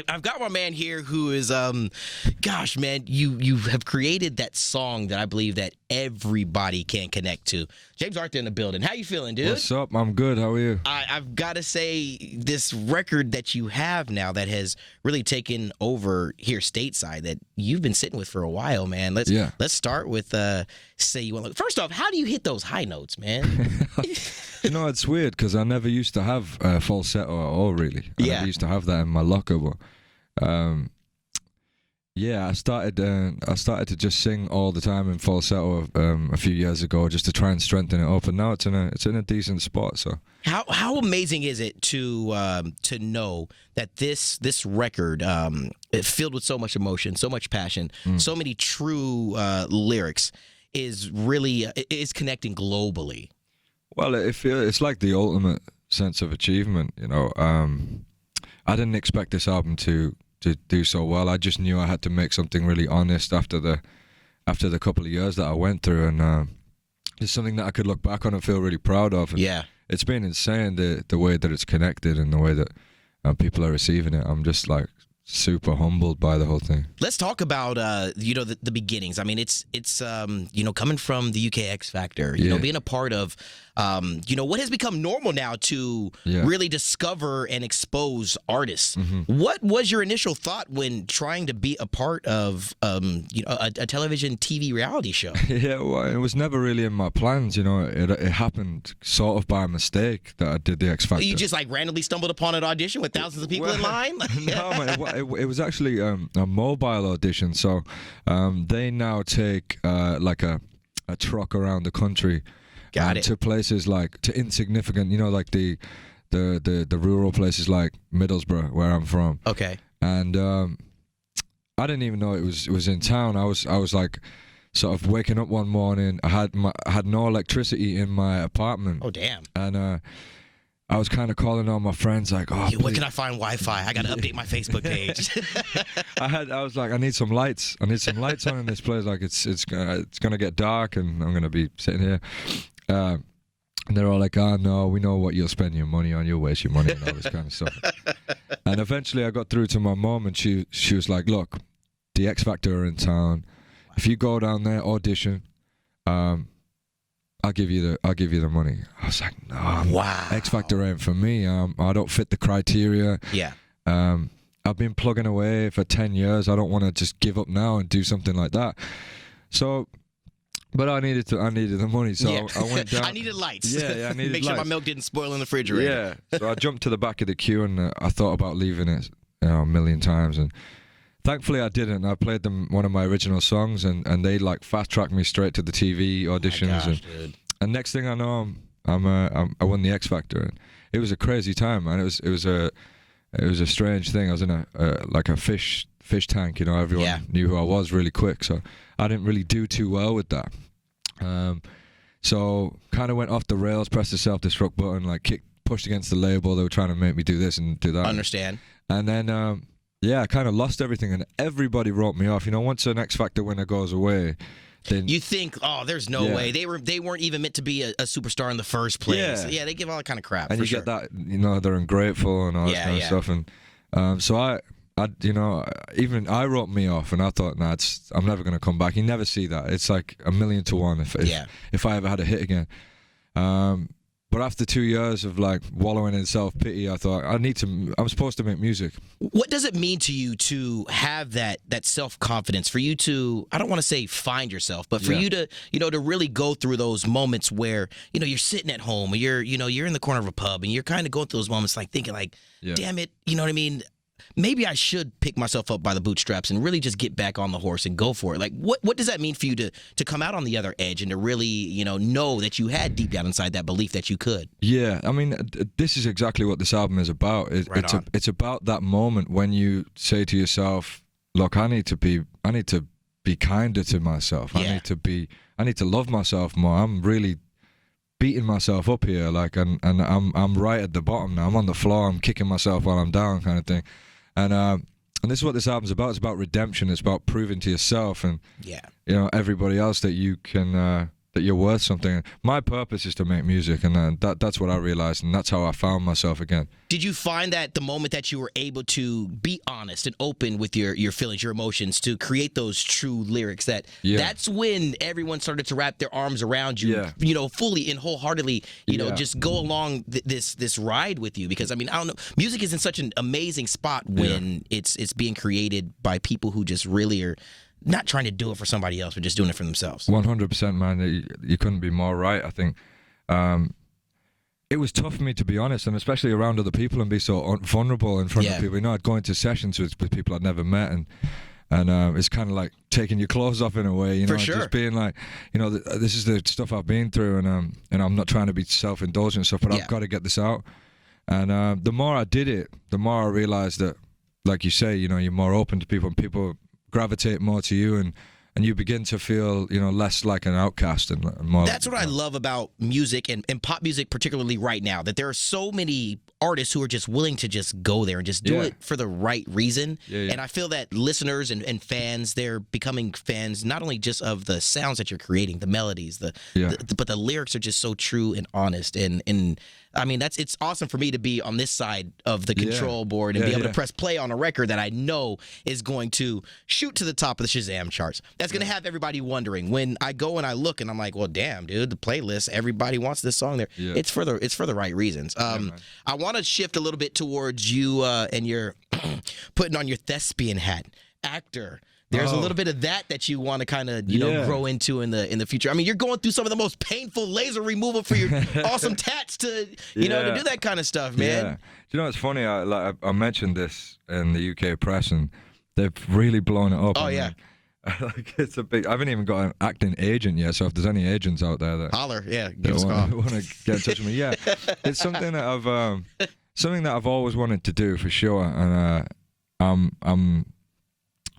I've got my man here who is, gosh, man, you have created that song that I believe that everybody can connect to. James Arthur in the building. How you feeling, dude? What's up? I'm good. How are you? I've got to say, this record that you have now that has really taken over here stateside that you've been sitting with for a while, man. Let's start with Say You Want. First off, how do you hit those high notes, man? You know, it's weird because I never used to have falsetto at all, really. I never used to have that in my locker, but I started to just sing all the time in falsetto a few years ago, just to try and strengthen it up, and now it's in a decent spot. So how amazing is it to know that this record, filled with so much emotion, so much passion, so many true lyrics, is connecting globally. Well, it's like the ultimate sense of achievement, you know. I didn't expect this album to do so well. I just knew I had to make something really honest after the couple of years that I went through, and it's something that I could look back on and feel really proud of. And it's been insane the way that it's connected and the way that people are receiving it. I'm just like super humbled by the whole thing. Let's talk about the beginnings. I mean, it's coming from the UK X Factor, being a part of what has become normal now to really discover and expose artists. What was your initial thought when trying to be a part of a television TV reality show? Well, it was never really in my plans. It happened sort of by mistake that I did the X Factor. You just like randomly stumbled upon an audition with thousands of people in line? No, man, it was actually a mobile audition. So they now take like a truck around the country. To places to insignificant, like the rural places like Middlesbrough, where I'm from. Okay. And I didn't even know it was in town. I was like sort of waking up one morning. I had no electricity in my apartment. Oh damn. And I was kind of calling all my friends like, where can I find Wi-Fi? I got to update my Facebook page. I was like, I need some lights. I need some lights on in this place. Like it's gonna get dark, and I'm gonna be sitting here. And they're all like, "Oh no, we know what you'll spend your money on. You'll waste your money and all this kind of stuff." And eventually, I got through to my mom, and she was like, "Look, the X Factor are in town. If you go down there, audition, I'll give you the money." I was like, "No, wow, X Factor ain't for me. I don't fit the criteria." Yeah. I've been plugging away for 10 years. I don't want to just give up now and do something like that. So. But I needed the money, so I went down. I needed lights. Yeah, I needed Make sure lights. my milk didn't spoil in the refrigerator. Yeah, so I jumped to the back of the queue, and I thought about leaving it a million times, and thankfully I didn't. I played them one of my original songs, and they like fast-tracked me straight to the TV auditions. Oh my gosh, dude. And next thing I know, I won the X Factor, and it was a crazy time, man. It was a strange thing. I was in a fish tank, everyone knew who I was really quick, so I didn't really do too well with that. So kind of went off the rails, pressed the self-destruct button, like pushed against the label. They were trying to make me do this and do that. Understand. And then, I kind of lost everything, and everybody wrote me off. Once an X Factor winner goes away, then you think, oh, there's no way. They weren't even meant to be a superstar in the first place. Yeah, they give all that kind of crap. And for you sure. get that, they're ungrateful and all that kind of stuff. And so I even I wrote me off, and I thought, nah, I'm never going to come back. You never see that. It's like 1,000,000 to 1 if I ever had a hit again. But after 2 years of like wallowing in self-pity, I thought I'm supposed to make music. What does it mean to you to have that self-confidence, for you to, I don't want to say find yourself, but for you to, to really go through those moments where, you're sitting at home, or you're in the corner of a pub, and you're kind of going through those moments like thinking like, damn it, you know what I mean? Maybe I should pick myself up by the bootstraps and really just get back on the horse and go for it. Like, what does that mean for you to come out on the other edge and to really, know that you had deep down inside that belief that you could? Yeah, I mean, this is exactly what this album is about. It's about that moment when you say to yourself, look, I need to be kinder to myself. Yeah. I need to love myself more. I'm really beating myself up here, like, and I'm right at the bottom now. I'm on the floor. I'm kicking myself while I'm down, kind of thing. And this is what this album's about. It's about redemption. It's about proving to yourself and everybody else that you can that you're worth something. My purpose is to make music, and that's what I realized, and that's how I found myself again. Did you find that the moment that you were able to be honest and open with your feelings, your emotions, to create those true lyrics, that's when everyone started to wrap their arms around you, fully and wholeheartedly, just go along this ride with you? Because I mean, I don't know, music is in such an amazing spot when it's being created by people who just really are not trying to do it for somebody else, but just doing it for themselves. 100%, man. You couldn't be more right. I think it was tough for me, to be honest, and especially around other people, and be so vulnerable in front of people. I'd go into sessions with people I'd never met, and it's kind of like taking your clothes off in a way, for sure. Just being like, this is the stuff I've been through, and I'm not trying to be self-indulgent and stuff, but I've got to get this out. And the more I did it, the more I realized that, like you say, you're more open to people, and people gravitate more to you, and you begin to feel, less like an outcast and more. That's what I love about music and pop music, particularly right now, that there are so many artists who are just willing to just go there and just do it for the right reason. And I feel that listeners and fans, they're becoming fans not only just of the sounds that you're creating, the melodies, but the lyrics are just so true and honest. And I mean, it's awesome for me to be on this side of the control board and be able to press play on a record that I know is going to shoot to the top of the Shazam charts. That's going to have everybody wondering. When I go and I look and I'm like, well, damn, dude, the playlist, everybody wants this song there. It's for the right reasons. I want to shift a little bit towards you and your putting on your thespian hat, actor. There's a little bit of that you want to kind of grow into in the future. I mean, you're going through some of the most painful laser removal for your awesome tats to to do that kind of stuff, man. Yeah. It's funny. I mentioned this in the UK press, and they've really blown it up. Oh yeah. It's a big. I haven't even got an acting agent yet, so if there's any agents out there that holler, give us a call. Want to get in touch with me? Yeah, it's something that I've always wanted to do for sure, and I'm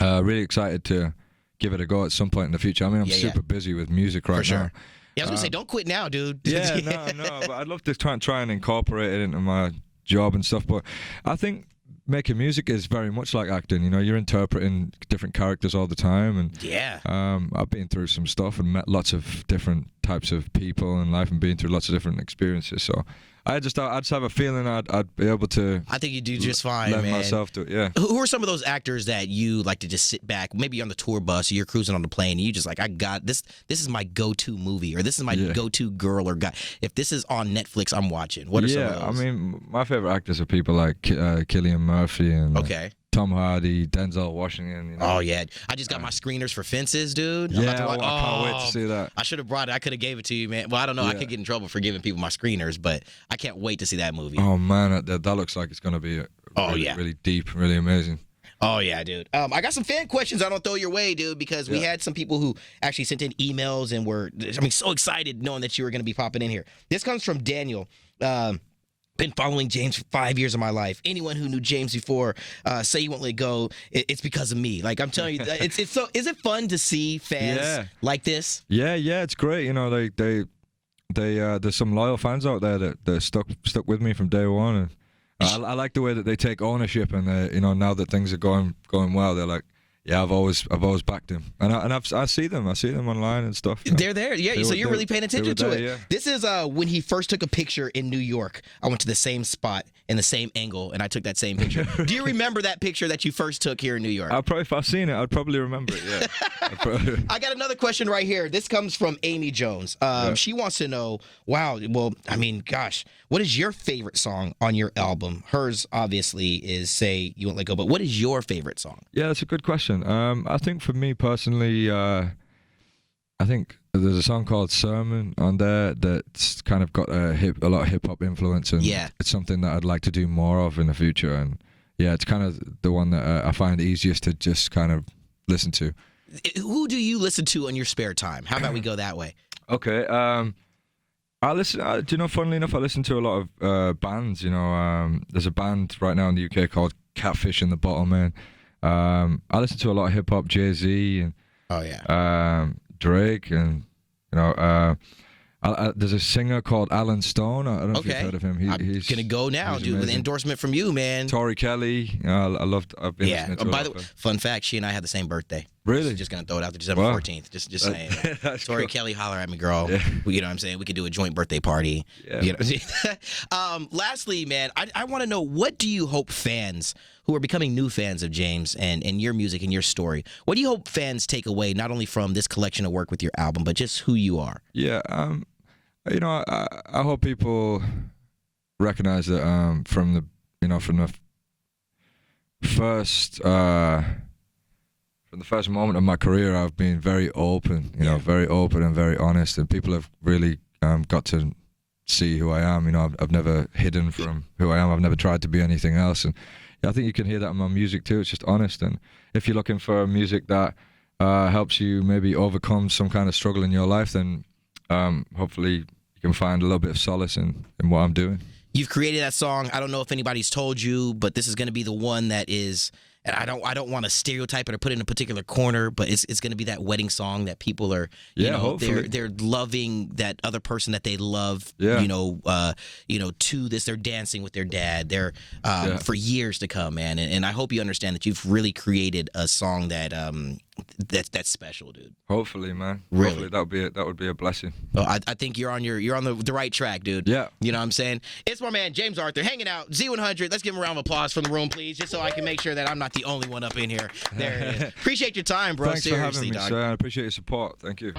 really excited to give it a go at some point in the future. I mean, I'm super busy with music right now. Yeah, I was gonna say, don't quit now, dude. No, but I'd love to try and incorporate it into my job and stuff. But I think making music is very much like acting. You're interpreting different characters all the time, and I've been through some stuff and met lots of different types of people in life, and been through lots of different experiences. So I just have a feeling I'd be able to. I think you do just fine, lend man. myself to it. Yeah. Who are some of those actors that you like to just sit back? Maybe you're on the tour bus, or you're cruising on the plane, and you just like, I got this. This is my go-to movie, or this is my go-to girl or guy. If this is on Netflix, I'm watching. What are some of those? I mean, my favorite actors are people like Cillian Murphy and Tom Hardy, Denzel Washington. Oh yeah, I just got my screeners for Fences, dude. I can't wait to see that. I should have brought it. I could have gave it to you, man. Well, I don't know. I could get in trouble for giving people my screeners, but I can't wait to see that movie. Oh man, that looks like it's gonna be really deep, really amazing. Oh yeah, dude. I got some fan questions I don't throw your way, dude, because we had some people who actually sent in emails and were, so excited knowing that you were gonna be popping in here. This comes from Daniel. Been following James for 5 years of my life. Anyone who knew James before say you won't let go, it's because of me. Like, I'm telling you, it's so. Is it fun to see fans like this? Yeah, it's great. They there's some loyal fans out there that stuck with me from day one, and I like the way that they take ownership, and now that things are going well, they're like, yeah, I've always backed him, and I see them online and stuff. They're there, so you're really paying attention to it. Yeah. This is when he first took a picture in New York. I went to the same spot in the same angle, and I took that same picture. Do you remember that picture that you first took here in New York? If I've seen it, I'd probably remember it. Yeah. I got another question right here. This comes from Amy Jones. She wants to know, gosh, what is your favorite song on your album? Hers obviously is "Say You Won't Let Go," but what is your favorite song? Yeah, that's a good question. I think for me personally, I think there's a song called "Sermon" on there that's kind of got a lot of hip hop influence, and it's something that I'd like to do more of in the future. And it's kind of the one that I find easiest to just kind of listen to. Who do you listen to in your spare time? How about we go that way? Okay. I listen. Funnily enough, I listen to a lot of bands. There's a band right now in the UK called Catfish in the Bottle, man. I listen to a lot of hip hop, Jay-Z and Drake, and there's a singer called Alan Stone. I don't know if you've heard of him. He's gonna go now, dude, with an endorsement from you, man. Tori Kelly. I've been listening to by the way, fun fact, she and I had the same birthday. Really? Just gonna throw it out there, December 14th. Just saying. Tori Kelly, holler at me, girl. Yeah. You know what I'm saying? We could do a joint birthday party. Yeah. You know? Lastly, man, I want to know, what do you hope fans who are becoming new fans of James and your music and your story, what do you hope fans take away, not only from this collection of work with your album, but just who you are? Yeah. I hope people recognize that from the first moment of my career, I've been very open, very open and very honest, and people have really got to see who I am. I've never hidden from who I am. I've never tried to be anything else, and I think you can hear that in my music too. It's just honest, and if you're looking for music that helps you maybe overcome some kind of struggle in your life, then hopefully you can find a little bit of solace in what I'm doing. You've created that song. I don't know if anybody's told you, but this is going to be the one that is, and I don't want to stereotype it or put it in a particular corner, but it's going to be that wedding song that people are, they're loving that other person that they love, to this. They're dancing with their dad. They're for years to come, man. And I hope you understand that you've really created a song that that's special, dude. Hopefully, man. Really? Hopefully that would be a blessing. Well, I think you're on the right track, dude. Yeah. You know what I'm saying? It's my man James Arthur hanging out, Z100. Let's give him a round of applause from the room, please, just so I can make sure that I'm not the only one up in here. There it is. Appreciate your time, bro. Thanks Seriously, for having me, dog. sir. I appreciate your support. Thank you.